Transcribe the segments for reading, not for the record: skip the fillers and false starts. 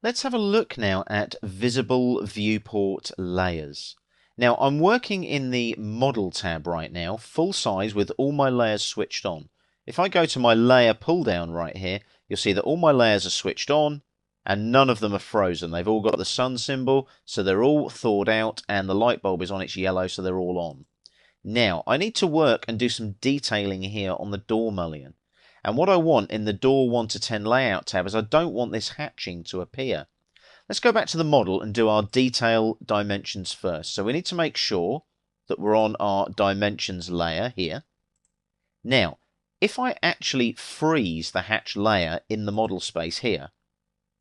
Let's have a look now at visible viewport layers. Now I'm working in the model tab right now, full size with all my layers switched on. If I go to my layer pull down right here, you'll see that all my layers are switched on and none of them are frozen. They've all got the sun symbol, so they're all thawed out, and the light bulb is on its yellow, so they're all on. Now I need to work and do some detailing here on the door mullion. And what I want in the door 1 to 10 layout tab is I don't want this hatching to appear. Let's go back to the model and do our detail dimensions first. So we need to make sure that we're on our dimensions layer here. Now, if I actually freeze the hatch layer in the model space here,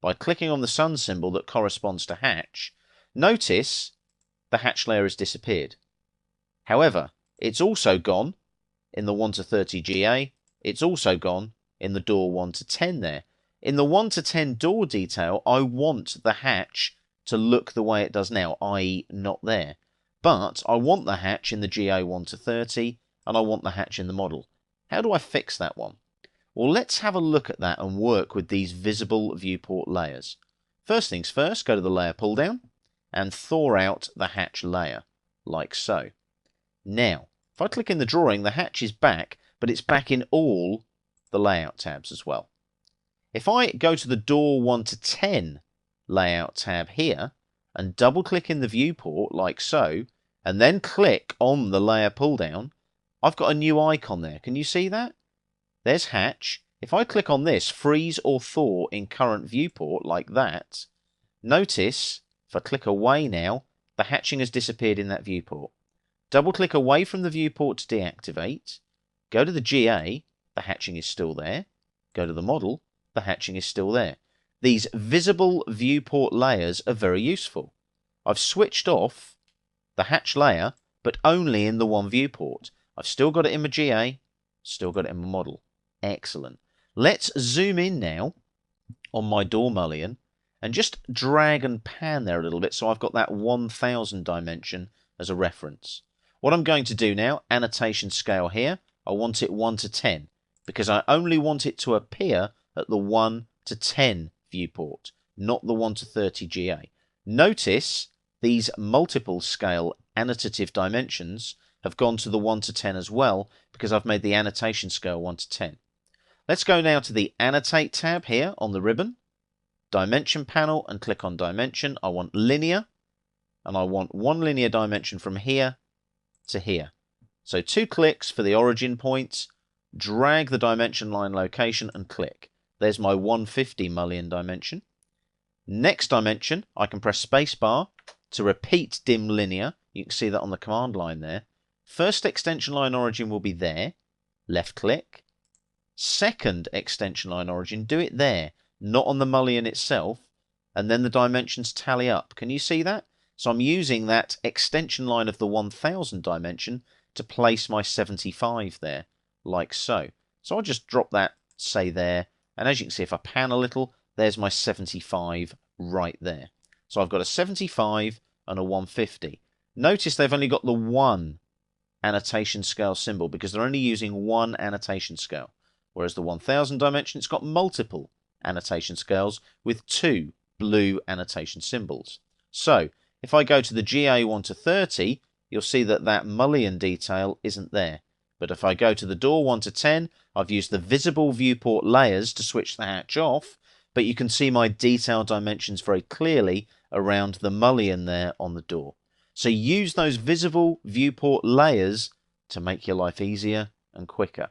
by clicking on the sun symbol that corresponds to hatch, notice the hatch layer has disappeared. However, it's also gone in the 1 to 30 GA. It's also gone in the door 1 to 10 there. In the 1 to 10 door detail, I want the hatch to look the way it does now, i.e. not there. But I want the hatch in the GA 1 to 30, and I want the hatch in the model. How do I fix that one? Well, let's have a look at that and work with these visible viewport layers. First things first, go to the layer pull down and thaw out the hatch layer, like so. Now, if I click in the drawing, the hatch is back, but it's back in all the layout tabs as well. If I go to the door 1 to 10 layout tab here and double click in the viewport like so, and then click on the layer pull down, I've got a new icon there. Can you see that? There's hatch. If I click on this, freeze or thaw in current viewport like that, notice if I click away now, the hatching has disappeared in that viewport. Double click away from the viewport to deactivate. Go to the GA, the hatching is still there. Go to the model, the hatching is still there. These visible viewport layers are very useful. I've switched off the hatch layer, but only in the one viewport. I've still got it in my GA, still got it in my model. Excellent. Let's zoom in now on my door mullion and just drag and pan there a little bit so I've got that 1000 dimension as a reference. What I'm going to do now, annotation scale here, I want it 1 to 10 because I only want it to appear at the 1 to 10 viewport, not the 1 to 30 GA. Notice these multiple scale annotative dimensions have gone to the 1 to 10 as well because I've made the annotation scale 1 to 10. Let's go now to the Annotate tab here on the ribbon, Dimension panel, and click on Dimension. I want linear, and I want one linear dimension from here to here. So 2 clicks for the origin point, drag the dimension line location and click. There's my 150 mullion dimension. Next dimension, I can press spacebar to repeat dim linear. You can see that on the command line there. First extension line origin will be there. Left click. Second extension line origin, do it there, not on the mullion itself. And then the dimensions tally up. Can you see that? So I'm using that extension line of the 1000 dimension to place my 75 there, like so. So I'll just drop that, say there, and as you can see, if I pan a little, there's my 75 right there. So I've got a 75 and a 150. Notice they've only got the one annotation scale symbol because they're only using one annotation scale, whereas the 1000 dimension, it's got multiple annotation scales with 2 blue annotation symbols. So if I go to the GA 1 to 30, you'll see that that mullion detail isn't there. But if I go to the door 1 to 10, I've used the visible viewport layers to switch the hatch off, but you can see my detail dimensions very clearly around the mullion there on the door. So use those visible viewport layers to make your life easier and quicker.